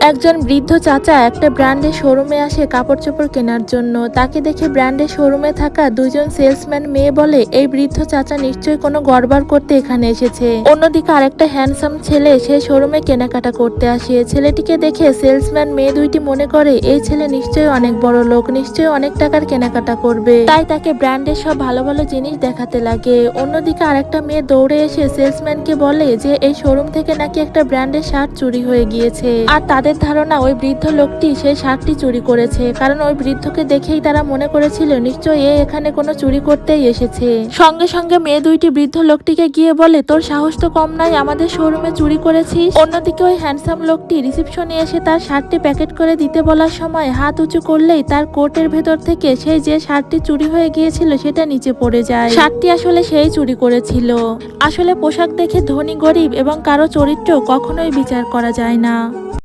একজন বৃদ্ধ চাচা একটা ব্র্যান্ডের শোরুমে আসে কাপড় চোপড় কেনার জন্য। তাকে দেখে ব্র্যান্ডের শোরুমে থাকা দুইজন সেলসম্যান মেয়ে বলে, এই বৃদ্ধ চাচা নিশ্চয়ই কোনো গড়বড় করতে এখানে এসেছে। অন্যদিকে আরেকটা হ্যান্ডসাম ছেলে সে শোরুমে কেনাকাটা করতে আসে। ছেলেটিকে দেখে সেলসম্যান মেয়ে দুইটি মনে করে এই ছেলে নিশ্চয়ই অনেক বড় লোক, নিশ্চয়ই অনেক টাকার কেনাকাটা করবে, তাই তাকে ব্র্যান্ডের সব ভালো ভালো জিনিস দেখাতে লাগে। অন্যদিকে আরেকটা মেয়ে দৌড়ে এসে সেলসম্যানকে বলে যে এই শোরুম থেকে নাকি একটা ব্র্যান্ডের শার্ট চুরি হয়ে গিয়েছে, আর তাদের ধারণা ওই বৃদ্ধ লোকটি সেই শার্টটি চুরি করেছে, কারণ ওই বৃদ্ধকে দেখেই তারা মনে করেছিল নিশ্চয়ই এ এখানে কোনো চুরি করতেই এসেছে। সঙ্গে সঙ্গে মেয়ে দুইটি বৃদ্ধ লোকটিকে গিয়ে বলে, তোর সাহস তো কম নাই, আমাদের শোরুমে চুরি করেছিস। অন্যদিকে ওই হ্যান্ডসাম লোকটি রিসিপশনে এসে তার শার্টটি প্যাকেট করে দিতে বলার সময় হাত উঁচু করলেই তার কোটের ভেতর থেকে সেই যে শার্টটি চুরি হয়ে গিয়েছিল সেটা নিচে পড়ে যায়। শার্টটি আসলে সেই চুরি করেছিল। আসলে পোশাক দেখে ধনী গরিব এবং কারো চরিত্র কখনোই বিচার করা যায় না।